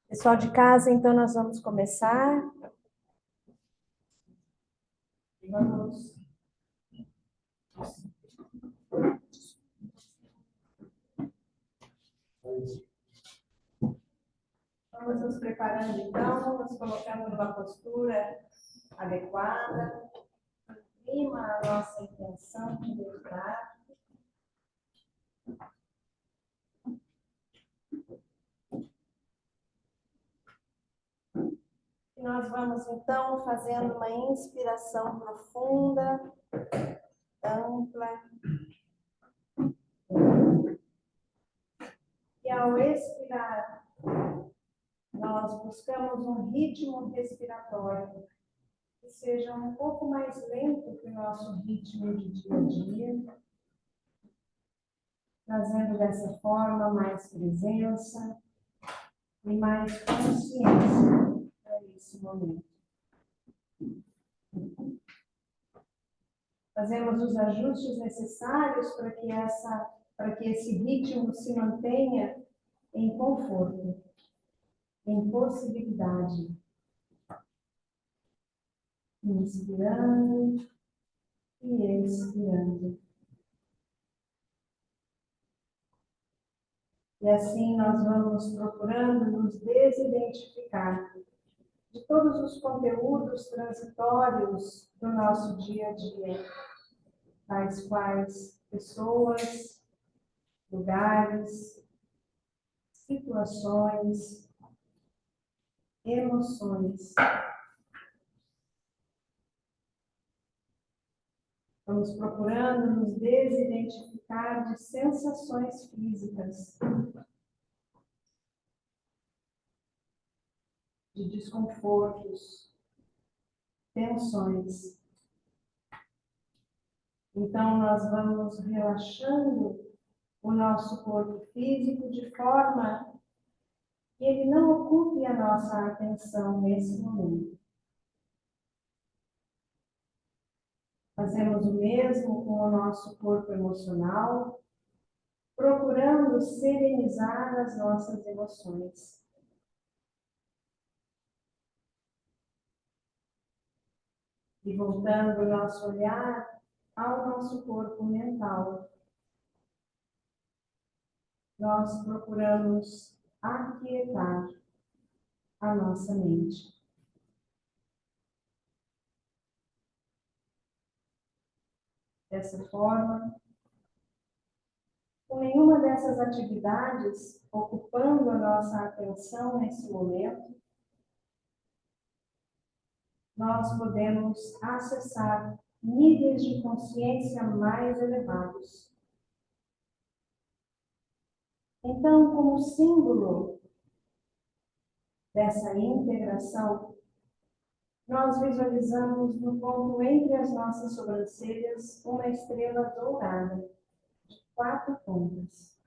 Pessoal de casa, então nós vamos começar. Vamos nos preparando então, nos colocando numa postura adequada, clima a nossa intenção de meditar. E nós vamos então fazendo uma inspiração profunda, ampla. E ao expirar, nós buscamos um ritmo respiratório que seja um pouco mais lento que o nosso ritmo de dia a dia, trazendo dessa forma mais presença e mais consciência para esse momento. Fazemos os ajustes necessários para que esse ritmo se mantenha em conforto, em possibilidade. Inspirando e expirando. E assim nós vamos procurando nos desidentificar de todos os conteúdos transitórios do nosso dia a dia, tais quais pessoas, lugares, situações, emoções. Vamos procurando nos desidentificar de sensações físicas, de desconfortos, tensões. Então, nós vamos relaxando o nosso corpo físico de forma que ele não ocupe a nossa atenção nesse momento. Fazemos o mesmo com o nosso corpo emocional, procurando serenizar as nossas emoções. E voltando o nosso olhar ao nosso corpo mental, nós procuramos aquietar a nossa mente. Dessa forma, com nenhuma dessas atividades ocupando a nossa atenção nesse momento, nós podemos acessar níveis de consciência mais elevados. Então, como símbolo dessa integração, nós visualizamos no ponto entre as nossas sobrancelhas uma estrela dourada, de 4 pontas.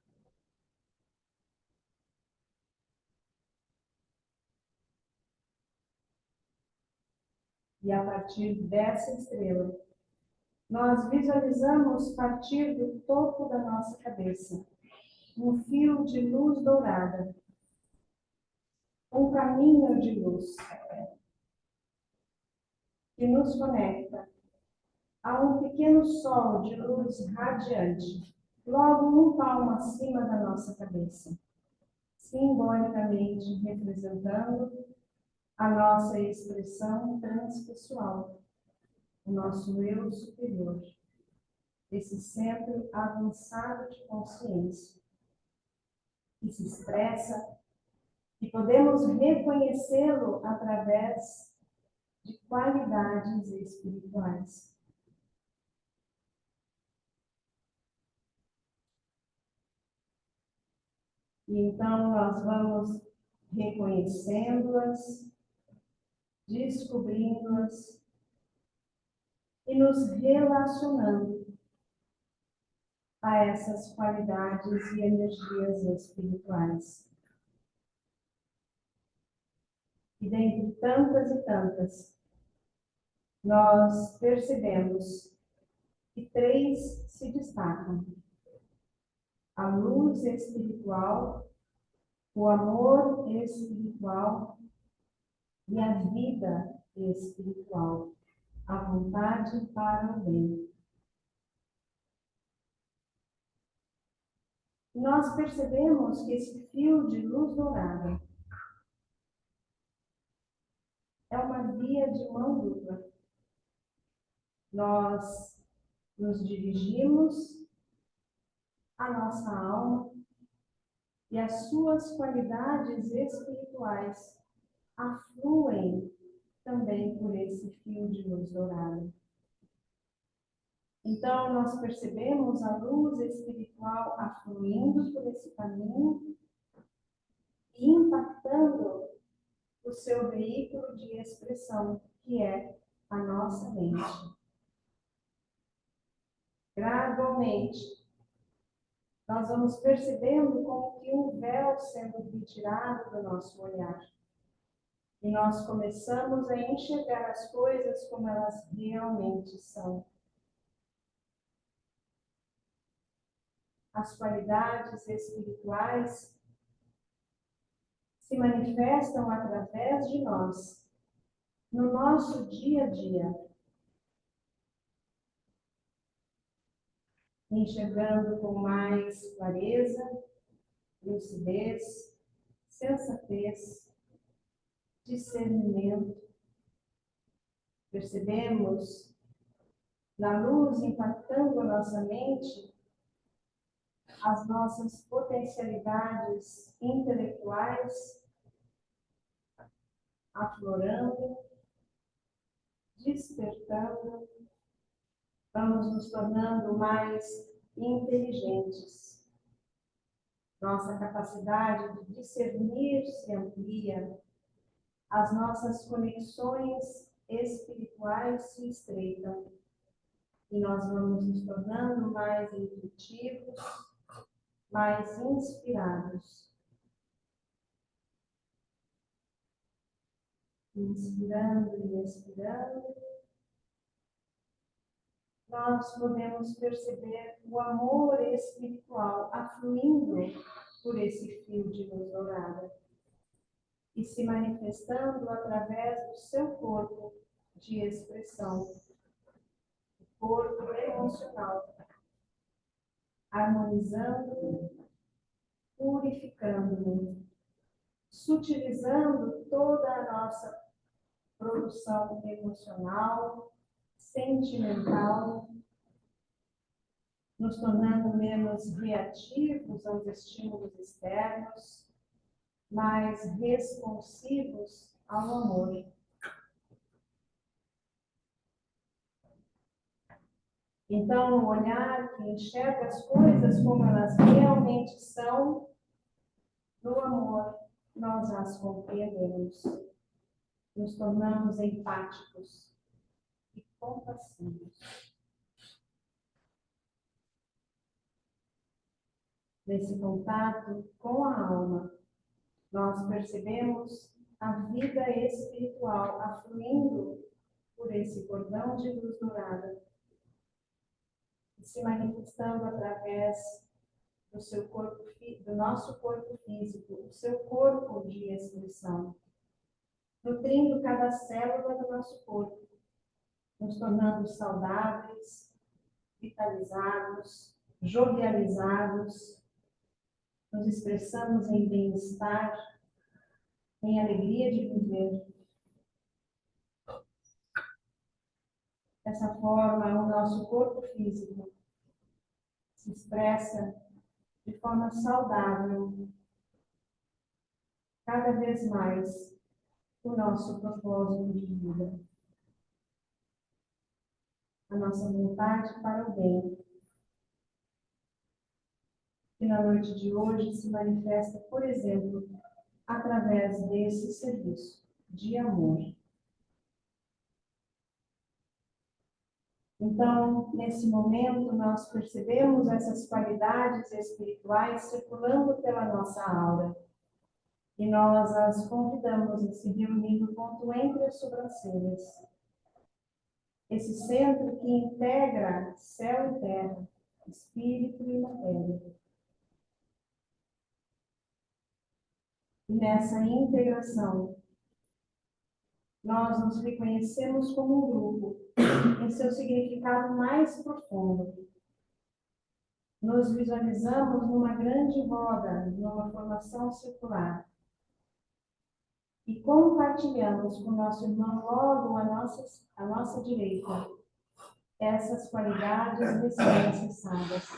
E a partir dessa estrela, nós visualizamos partir do topo da nossa cabeça um fio de luz dourada, um caminho de luz que nos conecta a um pequeno sol de luz radiante, logo um palmo acima da nossa cabeça, simbolicamente representando a nossa expressão transpessoal, o nosso eu superior, esse centro avançado de consciência, que se expressa e podemos reconhecê-lo através de qualidades espirituais. E então nós vamos reconhecendo-as, descobrindo-as e nos relacionando a essas qualidades e energias espirituais. E dentre tantas e tantas, nós percebemos que 3 se destacam: a luz espiritual, o amor espiritual e a vida espiritual, a vontade para o bem. Nós percebemos que esse fio de luz dourada é uma via de mão dupla. Nós nos dirigimos à nossa alma e as suas qualidades espirituais afluem também por esse fio de luz dourada. Então, nós percebemos a luz espiritual afluindo por esse caminho e impactando o seu veículo de expressão, que é a nossa mente. Gradualmente, nós vamos percebendo como que um véu sendo retirado do nosso olhar. E nós começamos a enxergar as coisas como elas realmente são. As qualidades espirituais se manifestam através de nós, no nosso dia a dia, enxergando com mais clareza, lucidez, sensatez, discernimento. Percebemos na luz impactando a nossa mente as nossas potencialidades intelectuais aflorando, despertando, vamos nos tornando mais inteligentes. Nossa capacidade de discernir se amplia, as nossas conexões espirituais se estreitam e nós vamos nos tornando mais intuitivos, mais inspirados. Inspirando e expirando, nós podemos perceber o amor espiritual afluindo por esse fio de luz dourada e se manifestando através do seu corpo de expressão, o corpo emocional, harmonizando, purificando, sutilizando toda a nossa produção emocional, sentimental, nos tornando menos reativos aos estímulos externos, mais responsivos ao amor. Então, um olhar que enxerga as coisas como elas realmente são, no amor, nós as compreendemos, nos tornamos empáticos e compassivos. Nesse contato com a alma, nós percebemos a vida espiritual afluindo por esse cordão de luz dourada e se manifestando através do seu corpo, do nosso corpo físico, o seu corpo de expressão, nutrindo cada célula do nosso corpo, nos tornando saudáveis, vitalizados, jovializados, nos expressamos em bem-estar, em alegria de viver. Dessa forma, o nosso corpo físico se expressa de forma saudável, cada vez mais o nosso propósito de vida, a nossa vontade para o bem, que na noite de hoje se manifesta, por exemplo, através desse serviço de amor. Então, nesse momento, nós percebemos essas qualidades espirituais circulando pela nossa aura. E nós as convidamos a se reunir no ponto entre as sobrancelhas. Esse centro que integra céu e terra, espírito e matéria. E nessa integração, nós nos reconhecemos como um grupo, em seu significado mais profundo. Nos visualizamos numa grande roda, numa formação circular. E compartilhamos com o nosso irmão logo à nossa direita essas qualidades recém-acessadas.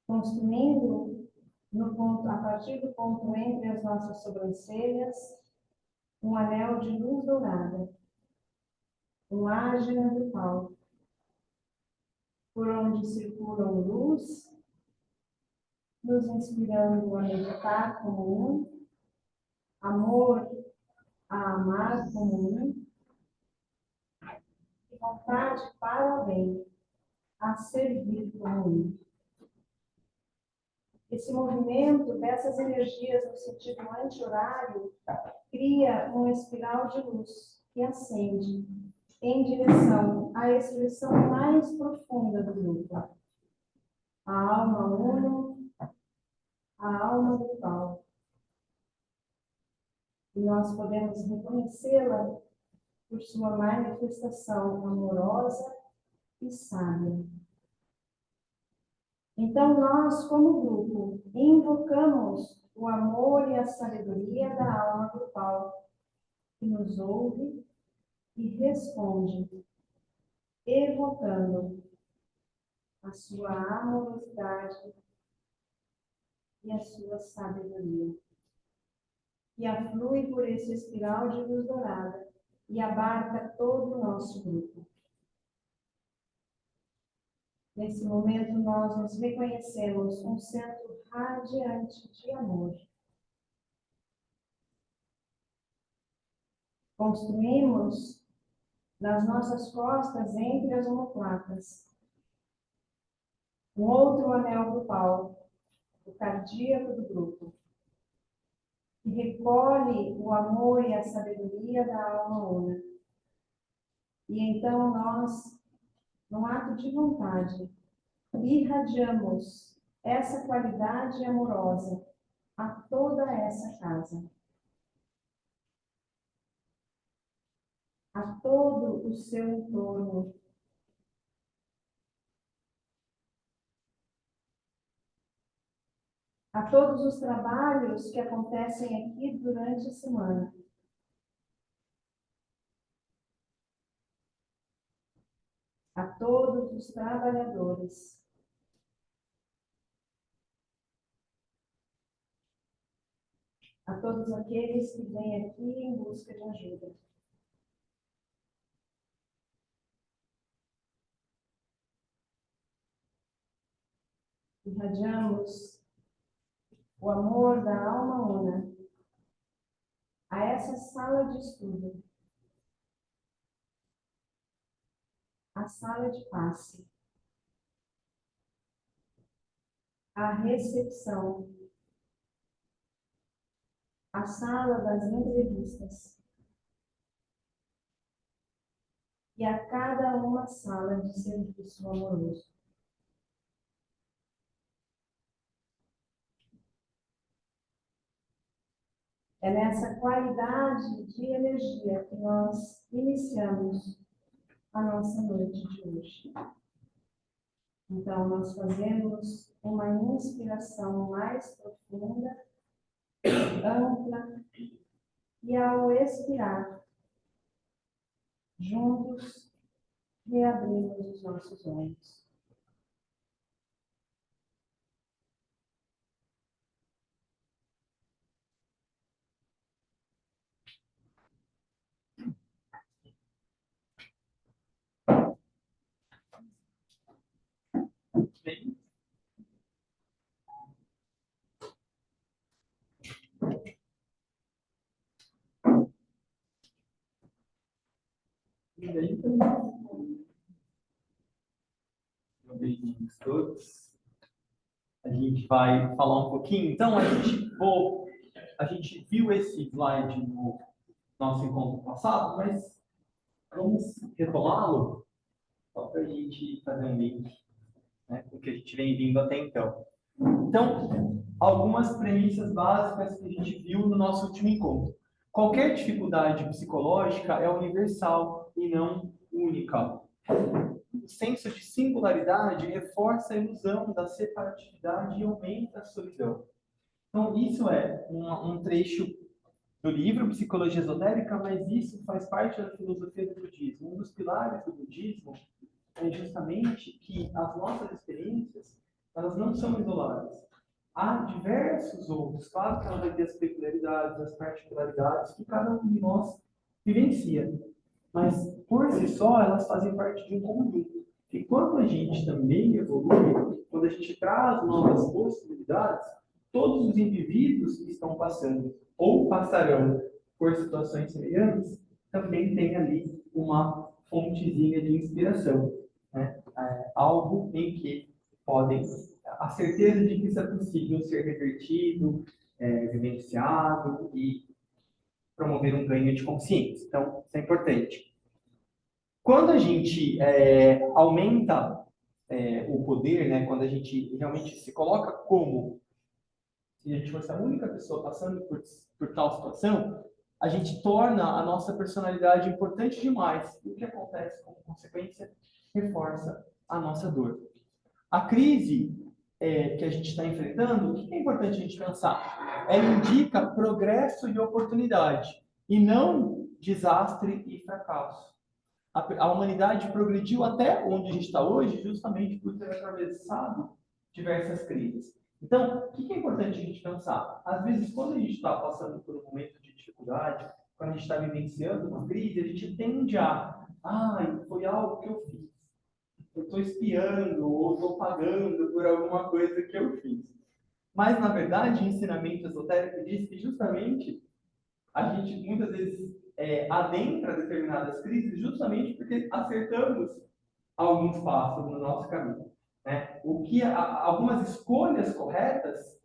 Construindo a partir do ponto entre as nossas sobrancelhas, um anel de luz dourada, uma ágina grupal, por onde circulam luz, nos inspirando a meditar como um, amor a amar como um, e vontade para o bem, a servir como um. Esse movimento dessas energias no sentido anti-horário cria uma espiral de luz que ascende em direção à expressão mais profunda do grupo. A alma uno, a alma grupal. E nós podemos reconhecê-la por sua manifestação amorosa e sábia. Então, nós, como grupo, invocamos o amor e a sabedoria da alma grupal, que nos ouve e responde, evocando a sua amorosidade e a sua sabedoria. E aflui por esse espiral de luz dourada e abarca todo o nosso grupo. Nesse momento, nós nos reconhecemos um centro radiante de amor. Construímos nas nossas costas, entre as omoplatas, um outro anel grupal, o cardíaco do grupo, que recolhe o amor e a sabedoria da alma una. E então nós, num ato de vontade, irradiamos essa qualidade amorosa a toda essa casa, a todo o seu entorno, a todos os trabalhos que acontecem aqui durante a semana. A todos os trabalhadores. A todos aqueles que vêm aqui em busca de ajuda. Irradiamos o amor da alma una a essa sala de estudo, a sala de passe, a recepção, a sala das entrevistas e a cada uma sala de serviço amoroso. É nessa qualidade de energia que nós iniciamos a nossa noite de hoje. Então, nós fazemos uma inspiração mais profunda, ampla, e ao expirar, juntos, reabrimos os nossos olhos. Bem, bem-vindos todos. A gente vai falar um pouquinho. Então, a gente viu esse slide no nosso encontro passado, mas vamos retomá-lo só para a gente fazer um link, né, com o que a gente vem vindo até então. Então, algumas premissas básicas que a gente viu no nosso último encontro. Qualquer dificuldade psicológica é universal e não única. O senso de singularidade reforça a ilusão da separatividade e aumenta a solidão. Então, isso é um trecho do livro Psicologia Esotérica, mas isso faz parte da filosofia do budismo. Um dos pilares do budismo é justamente que as nossas experiências, elas não são isoladas. Há diversos outros, claro que ela vai ter as peculiaridades, as particularidades que cada um de nós vivencia, mas por si só elas fazem parte de um conjunto. E quando a gente também evolui, quando a gente traz novas possibilidades, todos os indivíduos que estão passando ou passarão por situações semelhantes também têm ali uma fontezinha de inspiração, né? Algo em que podem, a certeza de que isso é possível ser revertido, vivenciado e promover um ganho de consciência. Então, isso é importante. Quando a gente aumenta o poder, né, quando a gente realmente se coloca como se a gente fosse a única pessoa passando por tal situação, a gente torna a nossa personalidade importante demais. E o que acontece como consequência? Reforça a nossa dor. A crise que a gente está enfrentando, o que é importante a gente pensar? Ela indica progresso e oportunidade, e não desastre e fracasso. A humanidade progrediu até onde a gente está hoje, justamente por ter atravessado diversas crises. Então, o que é importante a gente pensar? Às vezes, quando a gente está passando por um momento de dificuldade, quando a gente está vivenciando uma crise, a gente tende foi algo que eu fiz. Eu estou espiando ou estou pagando por alguma coisa que eu fiz. Mas, na verdade, o ensinamento esotérico diz que justamente a gente muitas vezes adentra determinadas crises justamente porque acertamos alguns passos no nosso caminho, né? Algumas escolhas corretas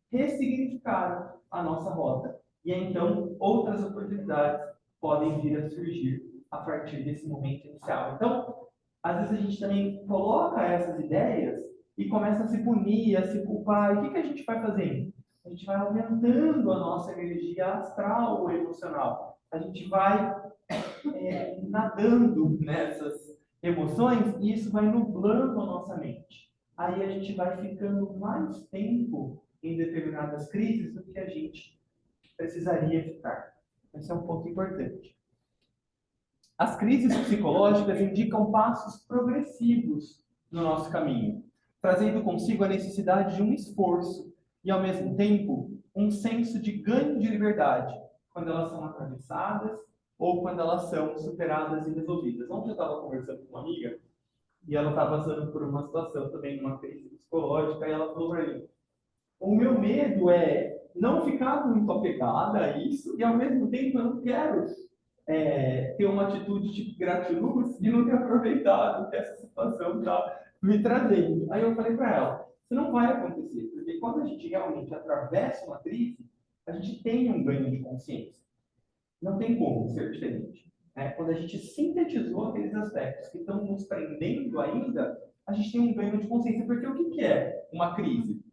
ressignificaram a nossa rota. E então outras oportunidades podem vir a surgir a partir desse momento inicial. Então, às vezes a gente também coloca essas ideias e começa a se punir, a se culpar. E o que a gente vai fazendo? A gente vai aumentando a nossa energia astral ou emocional. A gente vai nadando nessas emoções e isso vai nublando a nossa mente. Aí a gente vai ficando mais tempo em determinadas crises do que a gente precisaria ficar. Esse é um ponto importante. As crises psicológicas indicam passos progressivos no nosso caminho, trazendo consigo a necessidade de um esforço e, ao mesmo tempo, um senso de ganho de liberdade, quando elas são atravessadas ou quando elas são superadas e resolvidas. Ontem eu estava conversando com uma amiga e ela estava passando por uma situação também, uma crise psicológica, e ela falou para mim: o meu medo é não ficar muito apegada a isso e, ao mesmo tempo, eu não quero ter uma atitude tipo gratiluz e não ter aproveitado o que essa situação está me trazendo. Aí eu falei para ela: isso não vai acontecer, porque quando a gente realmente atravessa uma crise, a gente tem um ganho de consciência. Não tem como ser diferente. Quando a gente sintetizou aqueles aspectos que estão nos prendendo ainda, a gente tem um ganho de consciência. Porque o que é uma crise?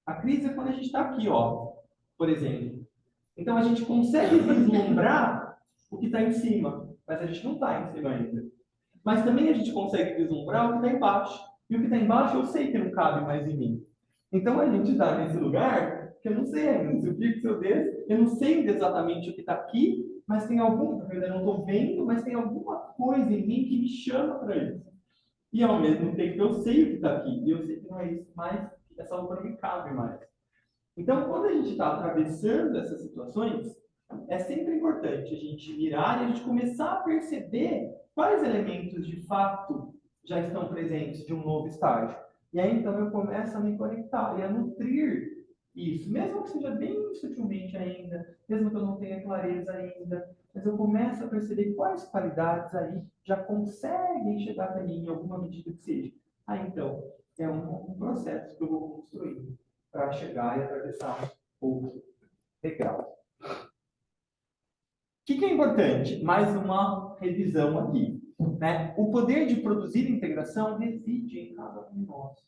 A crise é quando a gente está aqui, ó, por exemplo. Então a gente consegue vislumbrar o que está em cima, mas a gente não está em cima ainda. Mas também a gente consegue vislumbrar o que está embaixo. E o que está embaixo eu sei que não cabe mais em mim. Então a gente está nesse lugar que eu não sei ainda. Se eu fico, se eu desço, eu não sei exatamente o que está aqui, mas tem algum, eu ainda não estou vendo, mas tem alguma coisa em mim que me chama para isso. E ao mesmo tempo eu sei o que está aqui. E eu sei que não é isso mais, essa roupa não me cabe mais. Então, quando a gente está atravessando essas situações, é sempre importante a gente mirar e a gente começar a perceber quais elementos de fato já estão presentes de um novo estágio. E aí, então, eu começo a me conectar e a nutrir isso, mesmo que seja bem sutilmente ainda, mesmo que eu não tenha clareza ainda, mas eu começo a perceber quais qualidades aí já conseguem chegar até mim em alguma medida que seja. Aí, então, é um processo que eu vou construindo para chegar e atravessar outro degrau. O que é importante? Mais uma revisão aqui, né? O poder de produzir integração reside em cada um de nós.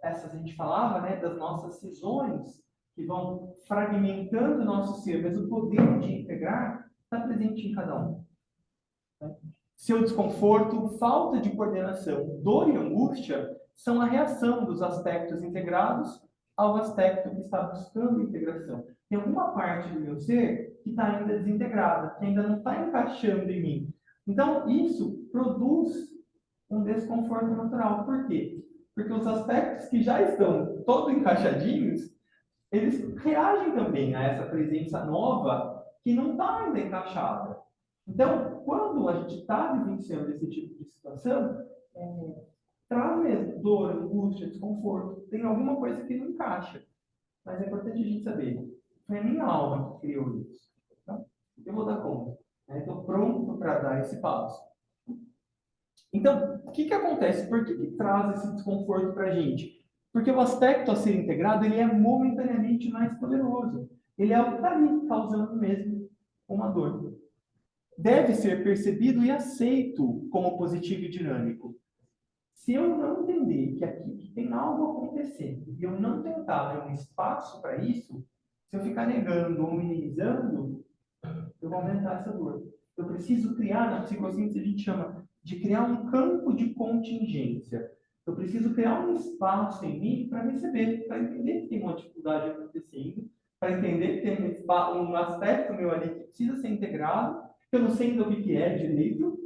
essas a gente falava, né, das nossas cisões, que vão fragmentando o nosso ser, mas o poder de integrar está presente em cada um. Né? Seu desconforto, falta de coordenação, dor e angústia são a reação dos aspectos integrados ao aspecto que está buscando integração. Tem alguma parte do meu ser que está ainda desintegrada, que ainda não está encaixando em mim. Então, isso produz um desconforto natural. Por quê? Porque os aspectos que já estão todos encaixadinhos, eles reagem também a essa presença nova que não está ainda encaixada. Então, quando a gente está vivenciando esse tipo de situação, traz mesmo dor, angústia, desconforto. Tem alguma coisa que não encaixa. Mas é importante a gente saber. Foi a minha alma que criou isso. Então, eu vou dar conta. Estou pronto para dar esse passo. Então, o que acontece? Por que traz esse desconforto para a gente? Porque o aspecto a ser integrado, ele é momentaneamente mais poderoso. Ele é o que está ali, causando mesmo uma dor. Deve ser percebido e aceito como positivo e dinâmico. Se eu não entender que aqui tem algo acontecendo e eu não tentar ver um espaço para isso, se eu ficar negando ou minimizando, eu vou aumentar essa dor. Eu preciso criar, na psicossíntese a gente chama de criar um campo de contingência. Eu preciso criar um espaço em mim para receber, para entender que tem uma dificuldade acontecendo, para entender que tem um aspecto meu ali que precisa ser integrado, que eu não sei ainda o que é direito,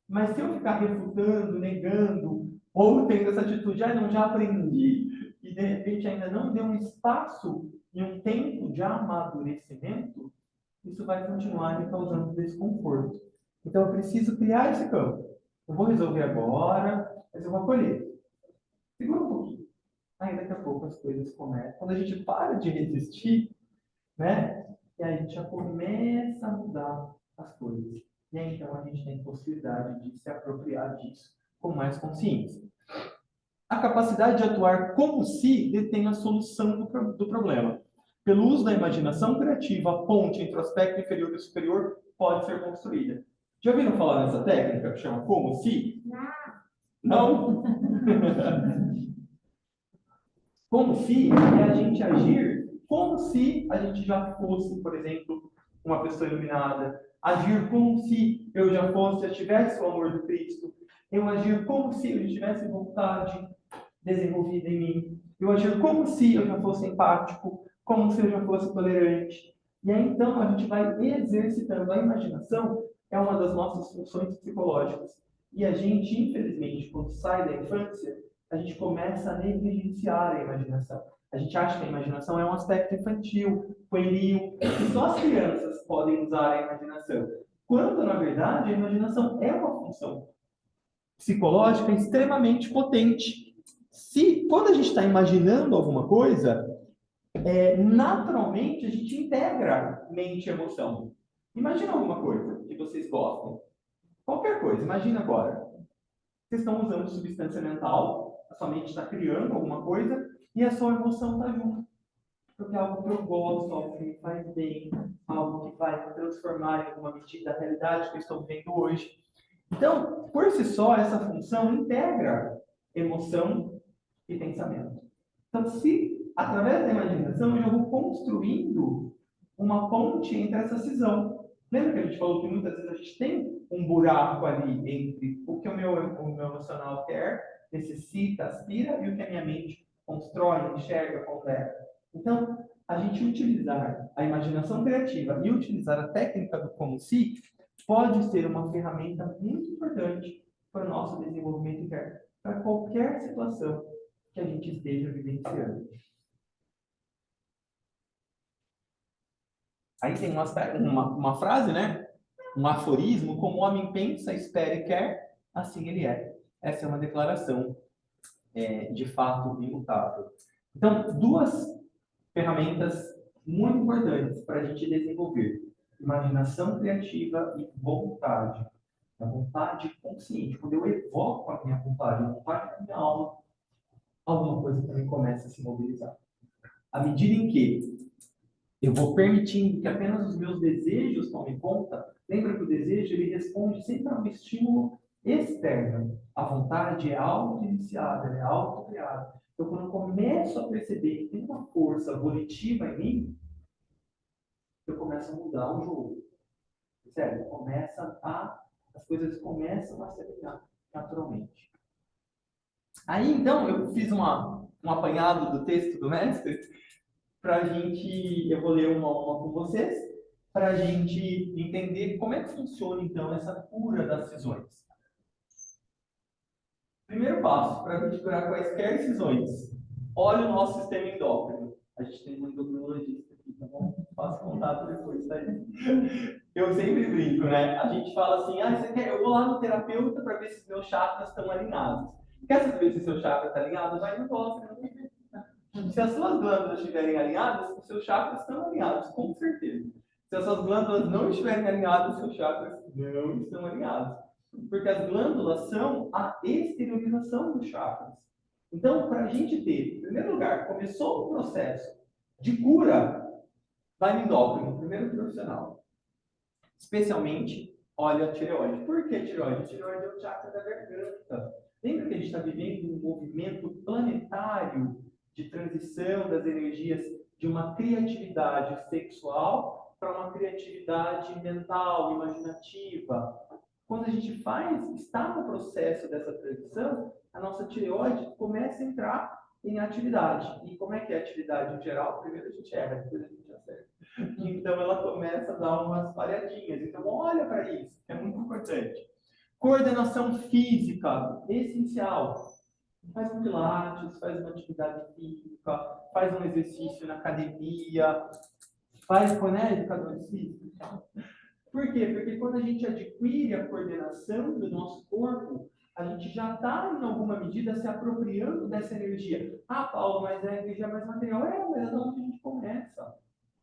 mas se eu ficar refutando, negando, ou tendo essa atitude, não, já aprendi, e de repente ainda não deu um espaço e um tempo de amadurecimento, isso vai continuar me causando desconforto. Então, eu preciso criar esse campo. Eu vou resolver agora, mas eu vou acolher. Segura um pouquinho. Aí, daqui a pouco, as coisas começam. Quando a gente para de resistir, né? E aí a gente já começa a mudar as coisas. E aí, então, a gente tem possibilidade de se apropriar disso com mais consciência. A capacidade de atuar como se detém a solução do problema. Pelo uso da imaginação criativa, a ponte entre o aspecto inferior e o superior pode ser construída. Já ouviram falar nessa técnica que chama como se? Não? Como se é a gente agir como se a gente já fosse, por exemplo, uma pessoa iluminada. Agir como se eu já fosse, já tivesse o amor do Cristo. Eu agir como se eu tivesse vontade desenvolvida em mim. Eu agir como se eu já fosse empático, como se eu já fosse tolerante. E aí, então, a gente vai exercitando. A imaginação é uma das nossas funções psicológicas. E a gente, infelizmente, quando sai da infância, a gente começa a negligenciar a imaginação. A gente acha que a imaginação é um aspecto infantil, pueril, e só as crianças podem usar a imaginação. Quando, na verdade, a imaginação é uma função psicológica extremamente potente. Quando a gente está imaginando alguma coisa, naturalmente a gente integra mente e emoção. Imagina alguma coisa que vocês gostam. Qualquer coisa, imagina agora. Vocês estão usando substância mental, a sua mente está criando alguma coisa e a sua emoção está junto. Porque é algo que eu gosto, algo que me faz bem, algo que vai transformar em alguma medida a realidade que eu estou vivendo hoje. Então, por si só, essa função integra emoção e pensamento. Então, se através da imaginação eu já vou construindo uma ponte entre essa cisão. Lembra que a gente falou que muitas vezes a gente tem um buraco ali entre o que o meu emocional quer, necessita, aspira, e o que a minha mente constrói, enxerga, pondera. Então, a gente utilizar a imaginação criativa e utilizar a técnica do como se pode ser uma ferramenta muito importante para o nosso desenvolvimento interno, para qualquer situação que a gente esteja vivenciando. Aí tem uma frase, né? Um aforismo: como o homem pensa, espera e quer, assim ele é. Essa é uma declaração de fato imutável. Então, duas ferramentas muito importantes para a gente desenvolver: imaginação criativa e vontade. A vontade consciente. Quando eu evoco a minha vontade, a vontade da minha alma, alguma coisa também começa a se mobilizar. À medida em que eu vou permitindo que apenas os meus desejos tomem conta, lembra que o desejo ele responde sempre a um estímulo externo, A vontade é auto-iniciada, ela é auto-criada. Então, quando eu começo a perceber que tem uma força volitiva em mim, eu começo a mudar o jogo. Sério, as coisas começam a se alinhar naturalmente. Aí, então, eu fiz um apanhado do texto do mestre para a gente, eu vou ler uma com vocês, para a gente entender como é que funciona, então, essa cura das cisões. Primeiro passo, para a gente curar quaisquer cisões, olha o nosso sistema endócrino. A gente tem um endocrinologista aqui, tá bom? Faço contato depois, tá aí. Eu sempre brinco, né? A gente fala assim, eu vou lá no terapeuta para ver se os meus chakras estão alinhados. Quer saber se o seu chakra está alinhado? Vai no endócrino. Se as suas glândulas estiverem alinhadas, os seus chakras estão alinhados, com certeza. Se as suas glândulas não estiverem alinhadas, os seus chakras não estão alinhados. Porque as glândulas são a exteriorização dos chakras. Então, para a gente ter, em primeiro lugar, começou o processo de cura, vai no endócrino, primeiro profissional. Especialmente, olha a tireoide. Por que a tireoide? A tireoide é o chakra da garganta. Lembra que a gente está vivendo um movimento planetário de transição das energias de uma criatividade sexual para uma criatividade mental, imaginativa. Quando a gente está no processo dessa transição, a nossa tireoide começa a entrar em atividade. E como é que é a atividade em geral? Primeiro a gente erra, depois a gente acerta. Então ela começa a dar umas falhadinhas. Então olha para isso, que é muito importante. Coordenação física, essencial. Faz um pilates, faz uma atividade física, faz um exercício na academia, né, educador físico. Por quê? Porque quando a gente adquire a coordenação do nosso corpo, a gente já está, em alguma medida, se apropriando dessa energia. Ah, Paulo, mas a energia é mais material. Mas é da onde a gente começa.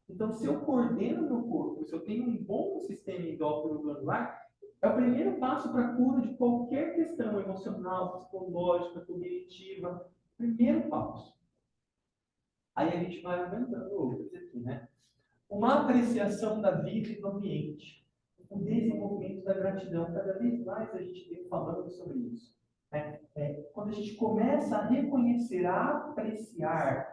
Então, se eu coordeno meu corpo, se eu tenho um bom sistema endócrino glandular, é o primeiro passo para a cura de qualquer questão emocional, psicológica, cognitiva. Primeiro passo. Aí a gente vai aumentando outros aqui, né? Uma apreciação da vida e do ambiente. O desenvolvimento da gratidão. Cada vez mais a gente vem falando sobre isso. Quando a gente começa a reconhecer, a apreciar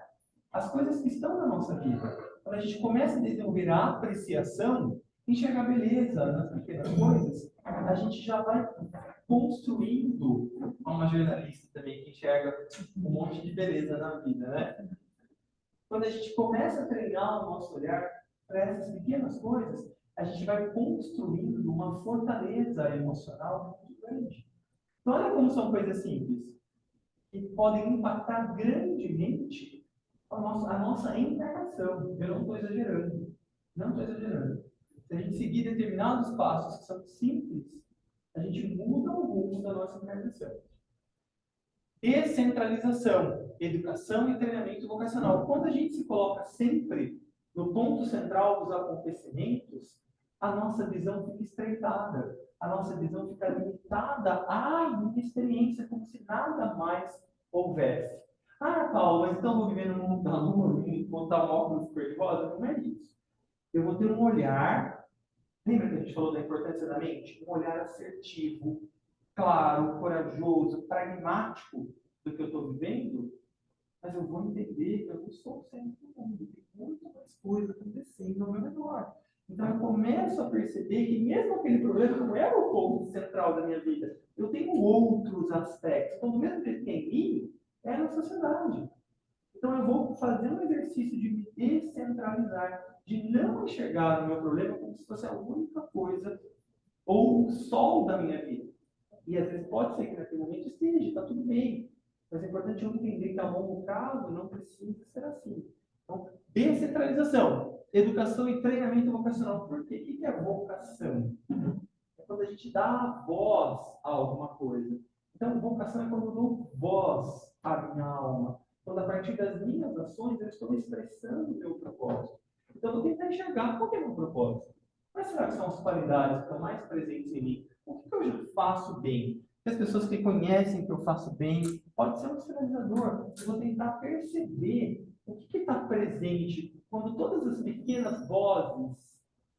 as coisas que estão na nossa vida. Quando a gente começa a desenvolver a apreciação, enxergar beleza nas pequenas coisas, a gente já vai construindo, uma jornalista também que enxerga um monte de beleza na vida, né? Quando a gente começa a treinar o nosso olhar para essas pequenas coisas, a gente vai construindo uma fortaleza emocional muito grande. Então, olha como são coisas simples, que podem impactar grandemente a nossa encarnação. Eu não estou exagerando. Não estou exagerando. Se a gente seguir determinados passos que são simples, a gente muda o rumo da nossa encarnação. Descentralização, educação e treinamento vocacional. Quando a gente se coloca sempre no ponto central dos acontecimentos, a nossa visão fica estreitada, a nossa visão fica limitada à minha experiência, como se nada mais houvesse. Ah, Paulo, mas então eu vou viver num mundo da lua, vou botar um óculos cor-de-rosa? Não é isso. Eu vou ter um olhar, lembra que a gente falou da importância da mente? Um olhar assertivo, claro, corajoso, pragmático do que eu estou vivendo, mas eu vou entender que eu não sou sempre do mundo, tem muito mais coisa acontecendo ao meu redor. Então eu começo a perceber que mesmo aquele problema não é o ponto central da minha vida, eu tenho outros aspectos. Então, do mesmo jeito que é em mim, é na sociedade. Então eu vou fazer um exercício de me descentralizar, de não enxergar o meu problema como se fosse a única coisa ou o sol da minha vida. E às vezes pode ser que naquele momento esteja, está tudo bem. Mas é importante eu entender que a longo prazo não precisa ser assim. Então, descentralização, educação e treinamento vocacional. Por quê? O que é vocação? É quando a gente dá voz a alguma coisa. Então, vocação é quando eu dou voz à minha alma. Quando a partir das minhas ações eu estou expressando o meu propósito. Então, eu vou tentar enxergar qual é o meu propósito. Quais será que são as qualidades que estão mais presentes em mim? O que eu já faço bem? As pessoas que conhecem que eu faço bem, pode ser um sinalizador. Eu vou tentar perceber o que está presente quando todas as pequenas vozes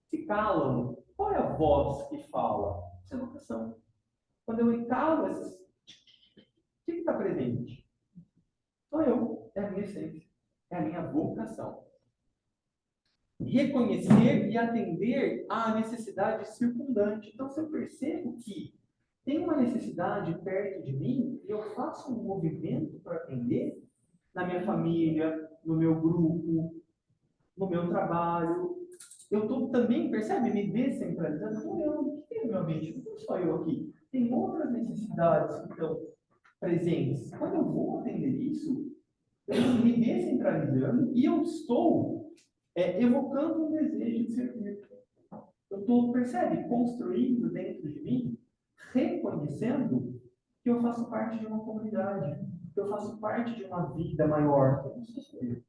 se calam. Qual é a voz que fala? Isso é vocação. Quando eu encalo essas que está presente? Sou eu, é a minha essência, é a minha vocação. Reconhecer e atender à necessidade circundante. Então, se eu percebo que tem uma necessidade perto de mim, e eu faço um movimento para atender na minha família, no meu grupo, no meu trabalho. Eu estou também, percebe, me descentralizando, olhando o que tem no meu ambiente, não sou eu aqui. Tem outras necessidades que estão presentes. Quando eu vou atender isso, eu estou me descentralizando e eu estou evocando um desejo de servir. Eu estou, percebe, construindo dentro de mim, reconhecendo que eu faço parte de uma comunidade, que eu faço parte de uma vida maior. Eu não sou eu.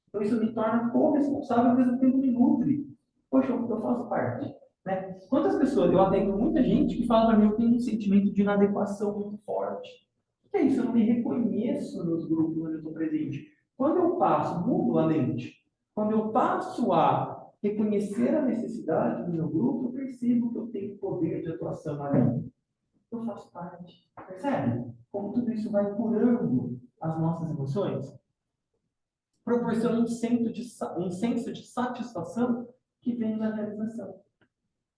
Então isso me torna corresponsável, ao mesmo tempo me nutre. Poxa, eu faço parte. Né? Quantas pessoas, eu atendo muita gente que fala para mim, eu tenho um sentimento de inadequação muito forte. O que é isso? Eu não me reconheço nos grupos onde eu estou presente. Quando eu passo, mudo a mente, quando eu passo a reconhecer a necessidade do meu grupo, eu percebo que eu tenho poder de atuação ali. Eu faço parte. Percebe? Como tudo isso vai curando as nossas emoções? Proporciona um senso de satisfação que vem da realização.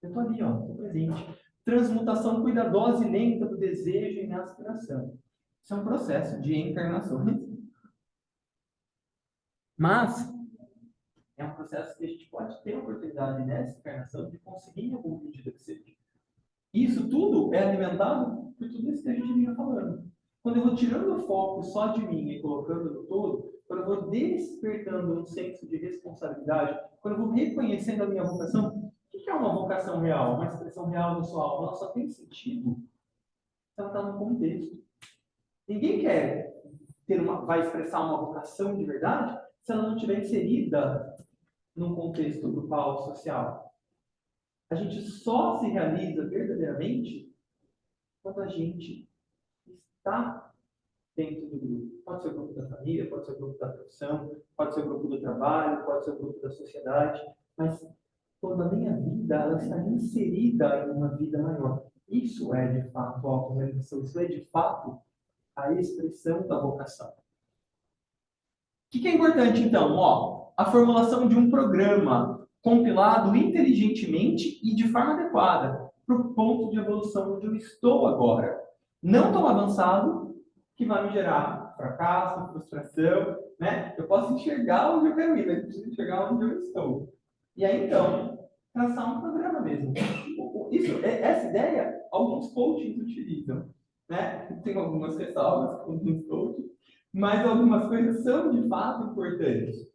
Eu estou ali, estou presente. Transmutação cuidadosa e lenta do desejo em aspiração. Isso é um processo de encarnação. Mas é um processo que a gente pode ter a oportunidade nessa encarnação de conseguir em alguma medida que seja. Isso tudo é alimentado por tudo isso que a gente vinha falando. Quando eu vou tirando o foco só de mim e colocando no todo, quando eu vou despertando um senso de responsabilidade, quando eu vou reconhecendo a minha vocação, o que é uma vocação real? Uma expressão real da sua alma? Ela só tem sentido se ela está no contexto. Ninguém quer vai expressar uma vocação de verdade se ela não estiver inserida num contexto grupal, social. A gente só se realiza verdadeiramente quando a gente está dentro do grupo. Pode ser o grupo da família, pode ser o grupo da profissão, pode ser o grupo do trabalho, pode ser o grupo da sociedade, mas quando a minha vida ela está inserida em uma vida maior. Isso é, de fato, a autorrealização. Isso é, de fato, a expressão da vocação. O que é importante, então? A formulação de um programa compilado inteligentemente e de forma adequada para o ponto de evolução onde eu estou agora. Não tão avançado que vai me gerar fracasso, frustração, né? Eu posso enxergar onde eu quero ir, mas eu preciso enxergar onde eu estou. E aí, então, traçar um programa mesmo. Essa ideia, alguns coachings utilizam, né? Tem algumas ressalvas com alguns coachings, mas algumas coisas são, de fato, importantes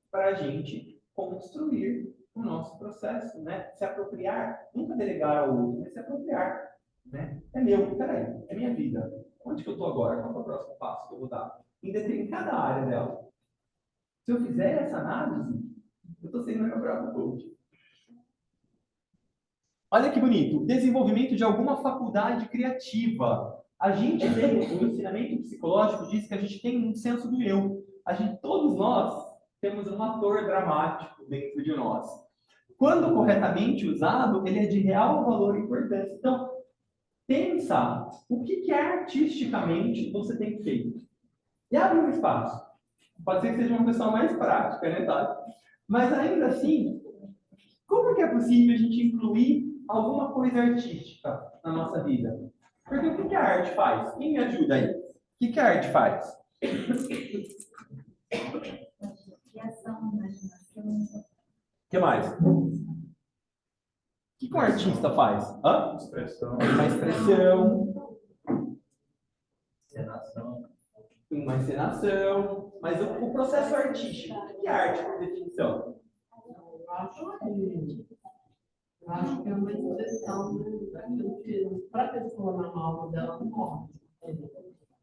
para a gente construir o nosso processo, né? Se apropriar, nunca delegar ao outro, mas se apropriar, né? É meu, peraí, é minha vida. Onde que eu estou agora? Qual é o próximo passo que eu vou dar? Em cada área dela. Se eu fizer essa análise, eu estou sendo meu próprio coach. Olha que bonito. Desenvolvimento de alguma faculdade criativa. A gente tem, o ensinamento psicológico diz que a gente tem um senso do eu. Todos nós temos um ator dramático dentro de nós. Quando corretamente usado, ele é de real valor e importância. Então, pensa o que artisticamente você tem feito. E abre um espaço. Pode ser que seja uma pessoa mais prática, né, tá? Mas ainda assim, como que é possível a gente incluir alguma coisa artística na nossa vida? Porque o que a arte faz? Quem me ajuda aí? O que a arte faz? Criação, imaginação. O que mais? O que um artista faz? Expressão. Uma expressão. Encenação. Uma encenação. Mas o processo artístico, o que é arte por definição? Eu acho que é uma expressão daquilo que, para a pessoa na alma dela, não morre. Se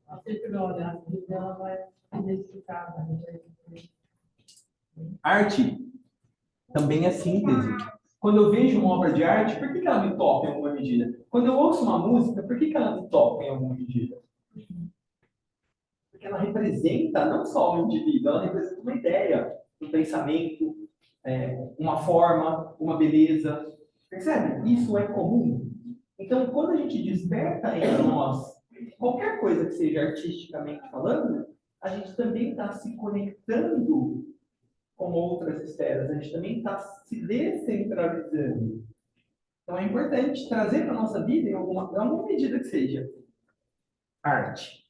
você tiver olhar a vida, ela vai identificar. Arte também é síntese. Quando eu vejo uma obra de arte, por que ela me toca em alguma medida? Quando eu ouço uma música, por que ela me toca em alguma medida? Porque ela representa não só um indivíduo, ela representa uma ideia, um pensamento, uma forma, uma beleza. Percebe? Isso é comum. Então, quando a gente desperta em nós qualquer coisa que seja artisticamente falando, a gente também está se conectando com outras esferas, a gente também está se descentralizando. Então é importante trazer para a nossa vida, em alguma medida que seja, arte.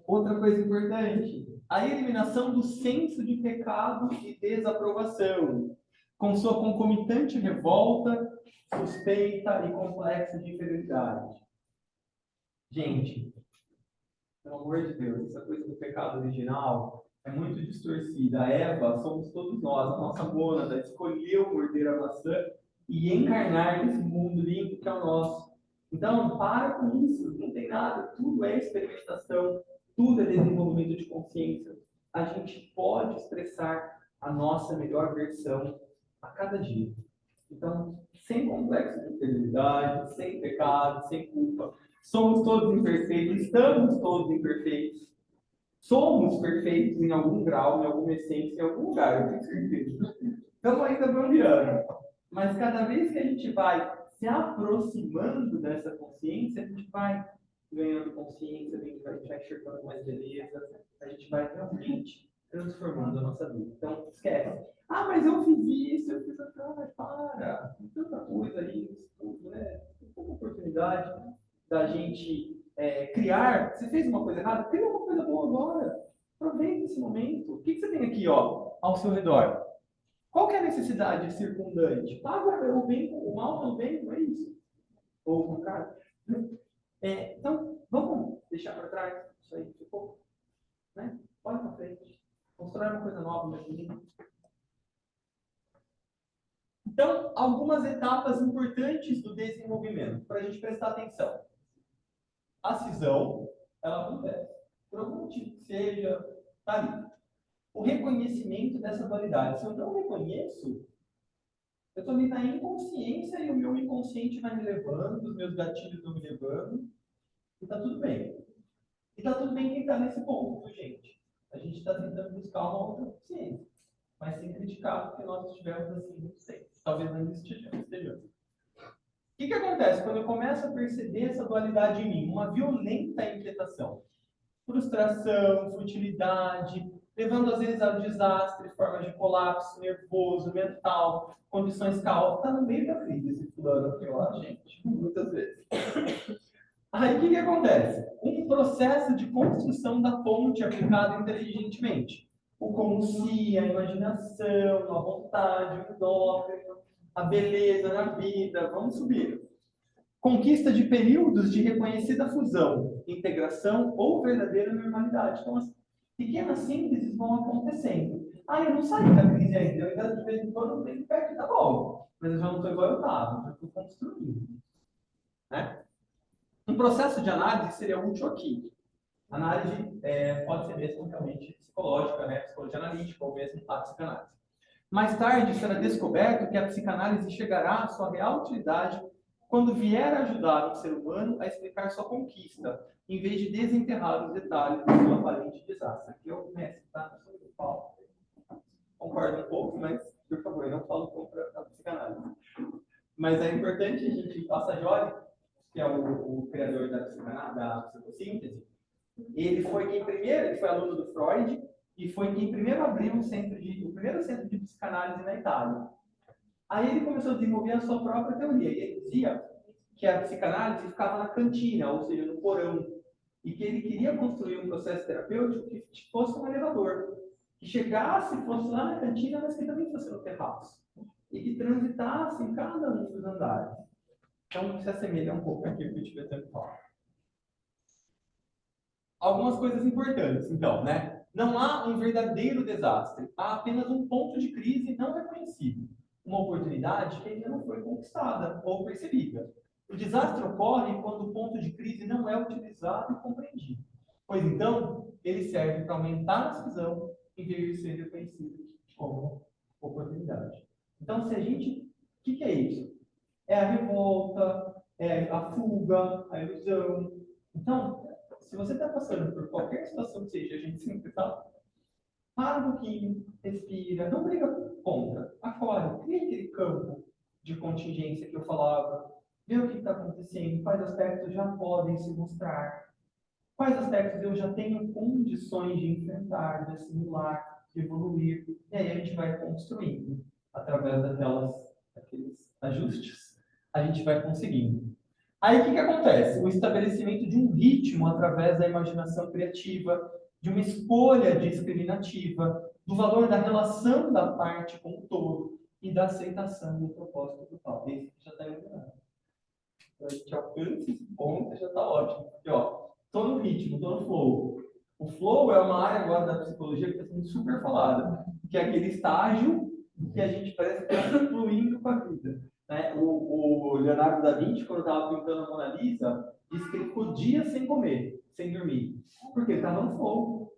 Outra coisa importante, a eliminação do senso de pecado e desaprovação, com sua concomitante revolta, suspeita e complexo de inferioridade. Gente, pelo amor de Deus, essa coisa do pecado original é muito distorcida. A Eva somos todos nós, a nossa mônada escolheu morder a maçã e encarnar nesse mundo limpo que é o nosso. Então, para com isso, não tem nada, tudo é experimentação, tudo é desenvolvimento de consciência. A gente pode expressar a nossa melhor versão a cada dia. Então, sem complexo de inferioridade, sem pecado, sem culpa. Somos todos imperfeitos, estamos todos imperfeitos. Somos perfeitos em algum grau, em alguma essência, em algum lugar, eu tenho certeza. Estamos ainda bambiando. Mas cada vez que a gente vai se aproximando dessa consciência, a gente vai ganhando consciência, a gente vai enxergando mais beleza, a gente vai realmente transformando a nossa vida. Então, esquece. Ah, mas eu fiz isso, eu fiz aquilo. Para. Tem tanta coisa aí, isso tudo, né? Tem tanta oportunidade da gente criar. Você fez uma coisa errada? Cria uma coisa boa agora. Aproveita esse momento. O que você tem aqui, ó, ao seu redor? Qual que é a necessidade circundante? Paga o bem, o mal pelo bem, não é isso? Ou o contrário. Então, vamos deixar para trás isso aí, ficou? Né? Olha para frente. Constrói uma coisa nova, meu filho. Então, algumas etapas importantes do desenvolvimento, para a gente prestar atenção. A cisão, ela acontece. Por algum motivo que seja, tá ali. O reconhecimento dessa dualidade. Se eu não reconheço, eu estou ali na inconsciência e o meu inconsciente vai me levando, os meus gatilhos vão me levando, e está tudo bem. E está tudo bem quem está nesse ponto, gente. A gente está tentando buscar uma outra consciência, mas sem criticar, porque nós estivemos assim, não sei. Talvez ainda estejamos. O que acontece quando eu começo a perceber essa dualidade em mim? Uma violenta inquietação, frustração, futilidade, levando às vezes ao desastre, formas de colapso nervoso, mental, condições caóticas. Está no meio da crise esse fulano aqui, ó, gente, muitas vezes. Aí o que acontece? Um processo de construção da ponte aplicado inteligentemente. O como si, a imaginação, a vontade, o endócrino, a beleza na vida, vamos subir. Conquista de períodos de reconhecida fusão, integração ou verdadeira normalidade. Então, as pequenas sínteses vão acontecendo. Ah, eu não saí da crise ainda, eu ainda de vez em quando tenho que perto, tá bom. Mas eu já não estou igual eu estava, já estou construindo. Né? Um processo de análise seria útil aqui. Análise pode ser mesmo realmente psicológica, né? Psicologia analítica ou mesmo a psicanálise. Mais tarde será descoberto que a psicanálise chegará à sua real utilidade quando vier ajudar o ser humano a explicar sua conquista, em vez de desenterrar os detalhes do seu aparente desastre. Aqui é o mestre, tá? Eu falo. Concordo um pouco, mas, por favor, não falo contra a psicanálise. Mas é importante a gente, Passajoli, que é o criador da psicanálise, da psicossíntese, ele foi quem primeiro, ele foi aluno do Freud, e foi quem primeiro abriu o primeiro centro de psicanálise na Itália. Aí ele começou a desenvolver a sua própria teoria. E ele dizia que a psicanálise ficava na cantina, ou seja, no porão. E que ele queria construir um processo terapêutico que fosse um elevador. Que chegasse, fosse lá na cantina, mas que também fosse no terraço. E que transitasse em cada um dos andares. Então, se assemelha um pouco aqui ao que eu estive tentando falar. Algumas coisas importantes, então, né? Não há um verdadeiro desastre, há apenas um ponto de crise não reconhecido, uma oportunidade que ainda não foi conquistada ou percebida. O desastre ocorre quando o ponto de crise não é utilizado e compreendido, pois então ele serve para aumentar a cisão em vez de ser reconhecido como oportunidade. Então, se a gente, o que é isso? É a revolta, é a fuga, a ilusão. Então, se você está passando por qualquer situação que seja, a gente sempre está, para um pouquinho, respira, não briga contra, acolhe, cria aquele campo de contingência que eu falava, ver o que está acontecendo, quais aspectos já podem se mostrar, quais aspectos eu já tenho condições de enfrentar, de assimilar, de evoluir. E aí a gente vai construindo, através daqueles ajustes, a gente vai conseguindo. Aí o que acontece? O estabelecimento de um ritmo através da imaginação criativa, de uma escolha discriminativa, do valor da relação da parte com o todo e da aceitação do propósito total. Esse já está iluminado. Então, a gente alcança esse ponto, já está ótimo. Porque, ó, estou no ritmo, estou no flow. O flow é uma área agora da psicologia que está sendo super falada, que é aquele estágio que a gente parece que está fluindo com a vida. Né? O Leonardo da Vinci, quando estava pintando a Mona Lisa, disse que ele ficou dias sem comer, sem dormir. Porque ele estava no flow.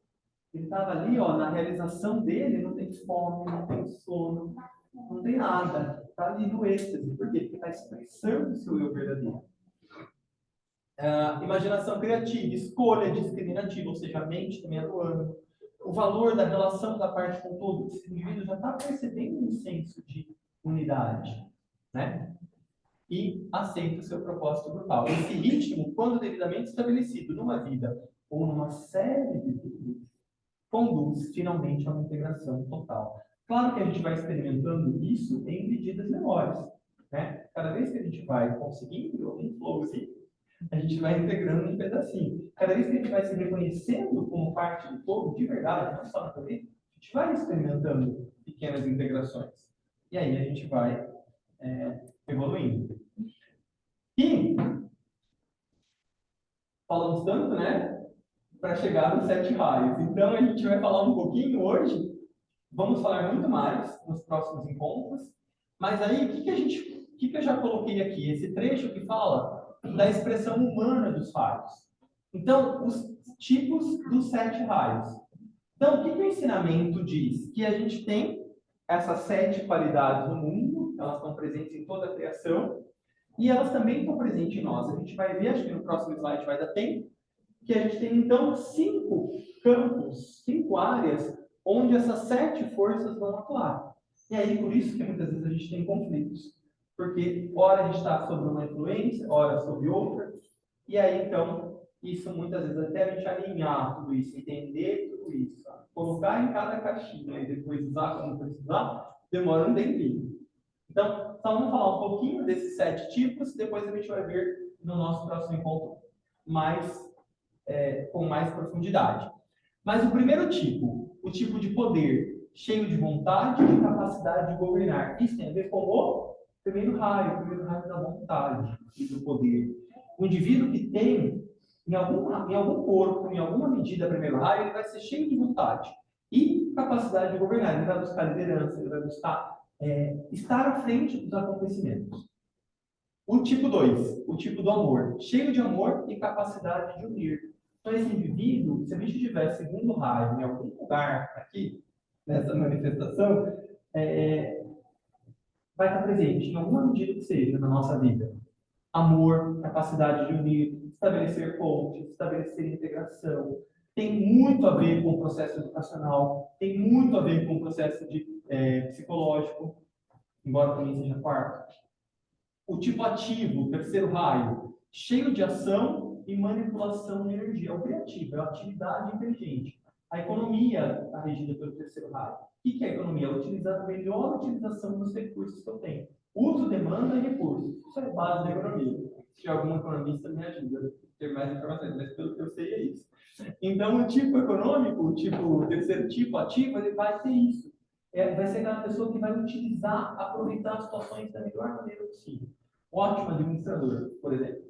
Ele estava ali, ó, na realização dele, não tem fome, não tem sono, não tem nada. Está ali no êxtase. Por quê? Porque está expressando o seu eu verdadeiro. Imaginação criativa, escolha discriminativa, ou seja, a mente também atuando. O valor da relação da parte com todo. Esse indivíduo já está percebendo um senso de unidade, né? E aceita o seu propósito grupal. Esse ritmo, quando devidamente estabelecido numa vida ou numa série de vidas, conduz finalmente a uma integração total. Claro que a gente vai experimentando isso em medidas menores, né? Cada vez que a gente vai conseguindo um flowzinho, a gente vai integrando um pedacinho. Cada vez que a gente vai se reconhecendo como parte do todo, de verdade, não só na teoria, a gente vai experimentando pequenas integrações. E aí a gente vai evoluindo. E falamos tanto, né? Para chegar nos 7 raios. Então a gente vai falar um pouquinho hoje. Vamos falar muito mais nos próximos encontros. Mas aí, o que eu já coloquei aqui? Esse trecho que fala da expressão humana dos raios. Então, os tipos dos 7 raios. Então, o que o ensinamento diz? Que a gente tem essas 7 qualidades no mundo, elas estão presentes em toda a criação, e elas também estão presentes em nós. A gente vai ver, acho que no próximo slide vai dar tempo, que a gente tem, então, 5 campos, 5 áreas, onde essas 7 forças vão atuar. E aí, por isso que muitas vezes a gente tem conflitos. Porque, ora a gente está sob uma influência, ora sob outra. E aí, então, isso muitas vezes, até a gente alinhar tudo isso, entender tudo isso, colocar em cada caixinha e depois usar como precisar, demora um tempinho. Então, só vamos falar um pouquinho desses 7 tipos, depois a gente vai ver no nosso próximo encontro com mais profundidade. Mas o primeiro tipo, o tipo de poder, cheio de vontade e capacidade de governar. Isso tem a ver com o primeiro raio da vontade e do poder. O indivíduo que tem, em algum corpo, em alguma medida, primeiro raio, ele vai ser cheio de vontade e capacidade de governar. Ele vai buscar liderança, ele vai buscar estar à frente dos acontecimentos. O tipo 2, o tipo do amor, cheio de amor e capacidade de unir. Então, esse indivíduo, se a gente tiver segundo raio em algum lugar aqui, nessa manifestação, vai estar presente, em alguma medida que seja, na nossa vida. Amor, capacidade de unir, estabelecer pontes, estabelecer integração. Tem muito a ver com o processo educacional, tem muito a ver com o processo psicológico, embora também seja quarto. O tipo ativo, terceiro raio, cheio de ação e manipulação de energia. É o criativo, é a atividade inteligente. A economia está regida pelo terceiro raio. O que é a economia? Utilizar a melhor utilização dos recursos que eu tenho. Uso, demanda e recursos. Isso é a base da economia. Se algum economista me ajuda a ter mais informações, mas pelo que eu sei é isso. Então, o tipo econômico, o terceiro tipo ativo, ele vai ter isso. Vai ser aquela pessoa que vai utilizar, aproveitar as situações da melhor maneira possível. Ótimo administrador, por exemplo.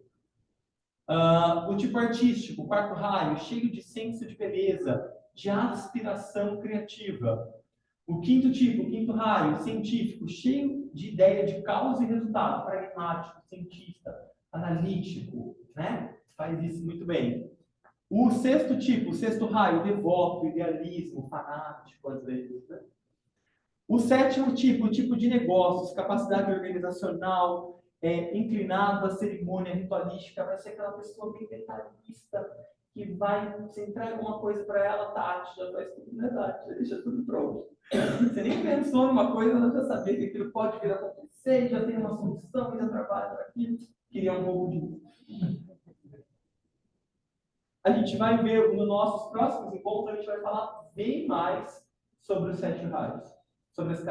O tipo artístico, quarto raio, cheio de senso de beleza, de aspiração criativa. O quinto tipo, o quinto raio, científico, cheio de ideia de causa e resultado, pragmático, cientista, analítico, né? Faz isso muito bem. O sexto tipo, o sexto raio, devoto, idealismo, fanático, às vezes, né? O sétimo tipo, o tipo de negócios, capacidade organizacional, inclinado à cerimônia ritualística, vai ser aquela pessoa bem detalhista, que vai, se entrar alguma coisa para ela, Tati, já faz tudo, né, Tati? Já deixa tudo pronto. Você nem pensou numa coisa, ela já sabia que aquilo pode vir a acontecer, já tem uma solução, já trabalha para aquilo. queria um pouco disso. A gente vai ver nos nossos próximos encontros, a gente vai falar bem mais sobre os 7 raios, sobre as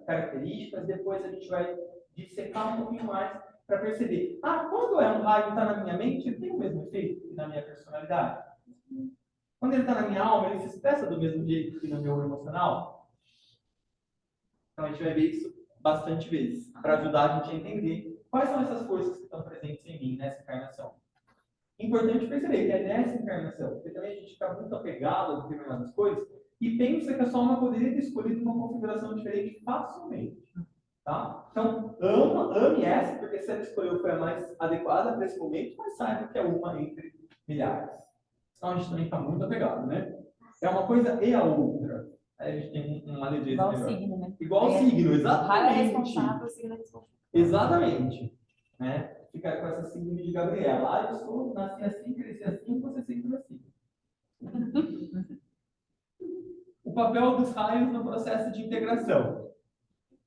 características, depois a gente vai dissecar um pouquinho mais para perceber, quando é um raio que está na minha mente, ele tem o mesmo efeito que na minha personalidade? Quando ele está na minha alma, ele se expressa do mesmo jeito que no meu emocional? Então a gente vai ver isso bastante vezes, para ajudar a gente a entender quais são essas forças que estão presentes em mim nessa encarnação. Importante perceber que é nessa encarnação, porque também a gente fica muito apegado a determinadas coisas e pensa que a sua alma poderia ter escolhido uma configuração diferente facilmente. Tá? Então, ame essa, porque se ela escolheu foi a mais adequada para esse momento, mas saiba que é uma entre milhares. Então a gente também está muito apegado, né? É uma coisa e a outra. Aí a gente tem uma leveza Igual melhor. signo, né? Igual signo, O raio é exatamente. responsável, o signo é responsável. Exatamente. Né? Fica com essa síndrome de Gabriela. Eu nasci assim, cresci assim, você sempre assim. O papel dos raios no processo de integração.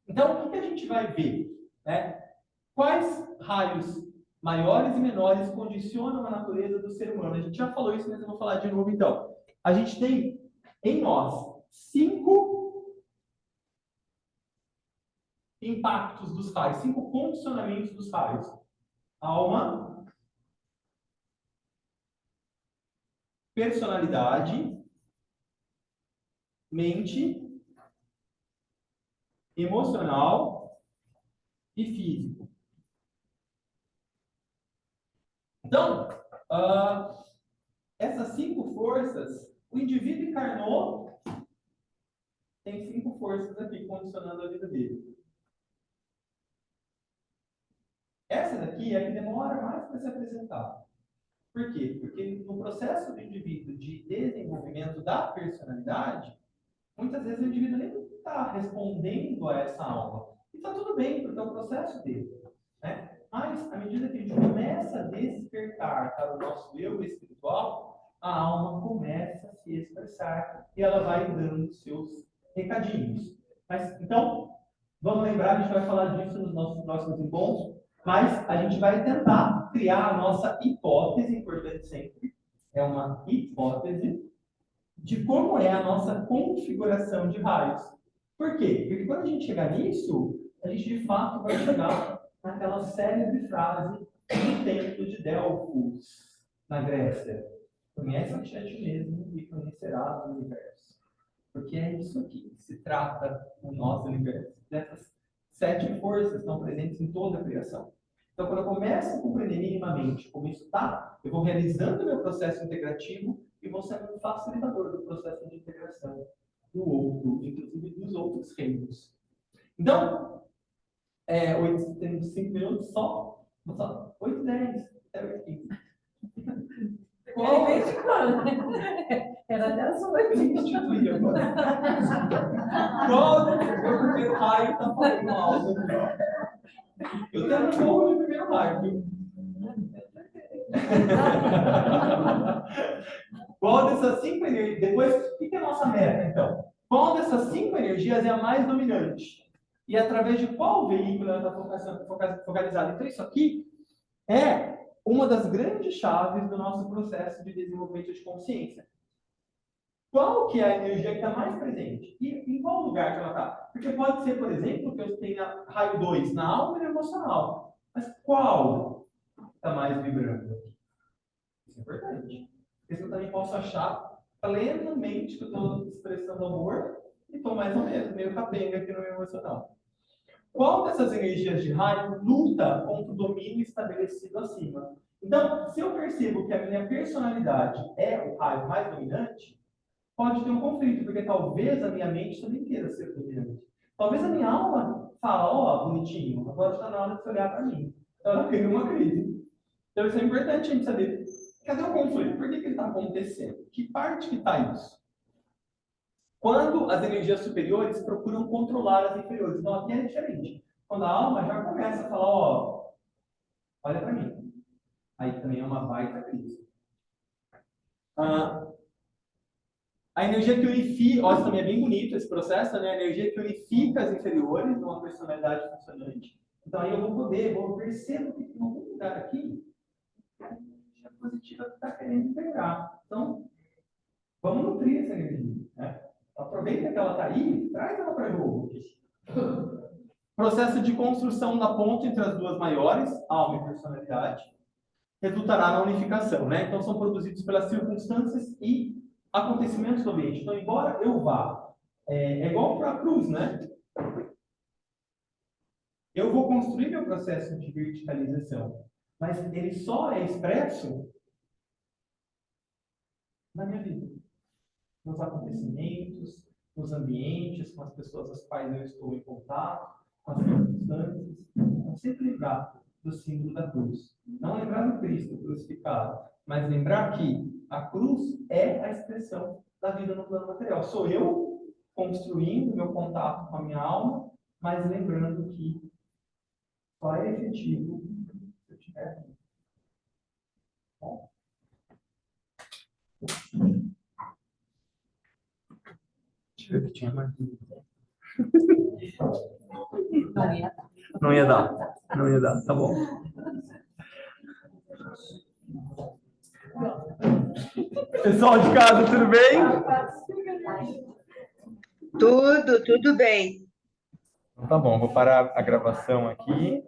Então, o que a gente vai ver? Né? Quais raios maiores e menores condicionam a natureza do ser humano? A gente já falou isso, mas eu vou falar de novo então. A gente tem em nós 5 impactos dos raios, 5 condicionamentos dos raios. Alma, personalidade, mente, emocional e físico. Então, essas 5 forças, o indivíduo encarnou, tem 5 forças aqui condicionando a vida dele. Essa daqui é a que demora mais para se apresentar. Por quê? Porque no processo do indivíduo de desenvolvimento da personalidade, muitas vezes o indivíduo nem está respondendo a essa alma. E está tudo bem, porque é o processo dele. Né? Mas, à medida que a gente começa a despertar para o nosso eu espiritual, a alma começa a se expressar e ela vai dando seus recadinhos. Mas, então, vamos lembrar, a gente vai falar disso nos nossos próximos encontros, mas a gente vai tentar criar a nossa hipótese, importante sempre, é uma hipótese, de como é a nossa configuração de raios. Por quê? Porque quando a gente chegar nisso, a gente de fato vai chegar naquela célebre frase do templo de Delfos, na Grécia. Conhece-te a ti mesmo e conhecerás o universo. Porque é isso aqui que se trata o nosso universo. Dessas 7 forças estão presentes em toda a criação. Então, quando eu começo a compreender minimamente como isso está, eu vou realizando o meu processo integrativo e vou sendo um facilitador do processo de integração do outro, inclusive dos outros reinos. Então, temos 5 minutos só, 8 e 10, até 8 Qual? Era até as 8. Instituir agora. Qual é o primeiro raio que está falando alto? Eu tenho um pouco de primeiro raio, viu? Qual dessas 5 energias? Depois, o que é a nossa meta, então? Qual dessas 5 energias é a mais dominante? E através de qual veículo ela está focalizada? Então, isso aqui é uma das grandes chaves do nosso processo de desenvolvimento de consciência. Qual que é a energia que está mais presente? E em qual lugar que ela está? Porque pode ser, por exemplo, que eu tenha raio 2 na alma e no emocional. Mas qual está mais vibrando? Isso é importante. Porque eu também posso achar plenamente que eu estou expressando amor e estou mais ou menos meio capenga aqui no meu emocional. Qual dessas energias de raio luta contra o domínio estabelecido acima? Então, se eu percebo que a minha personalidade é o raio mais dominante, pode ter um conflito, porque talvez a minha mente também queira ser dominante. Talvez a minha alma fala, ó, bonitinho, agora está na hora de você olhar para mim. Então ela cria uma crise. Então isso é importante a gente saber. Cadê o conflito? Por que ele está acontecendo? Que parte que está isso? Quando as energias superiores procuram controlar as inferiores. Então aqui é diferente. Quando a alma já começa a falar, ó, olha para mim. Aí também é uma baita crise. A energia que unifica, ó, isso também é bem bonito esse processo, né? A energia que unifica as inferiores numa personalidade funcionante. Então, aí eu percebo que em algum lugar aqui, a energia positiva está querendo integrar. Então, vamos nutrir essa energia, né? Aproveita que ela está aí, traz ela para jogo. Processo de construção da ponte entre as duas maiores, alma e personalidade, resultará na unificação, né? Então, são produzidos pelas circunstâncias e acontecimentos do ambiente. Então, embora eu vá, é igual para a cruz, né? Eu vou construir meu processo de verticalização, mas ele só é expresso na minha vida, nos acontecimentos, nos ambientes, com as pessoas às quais eu estou em contato, com as circunstâncias. Então, sempre lembrar do símbolo da cruz. Não lembrar do Cristo crucificado, mas lembrar que a cruz é a expressão da vida no plano material. Sou eu construindo meu contato com a minha alma, mas lembrando que só é efetivo se eu tiver aqui. Bom. Deixa eu ver o que tinha mais. Não ia dar. Não ia dar. Não ia dar, tá bom. Pessoal de casa, tudo bem? Tudo bem. Tá bom, vou parar a gravação aqui.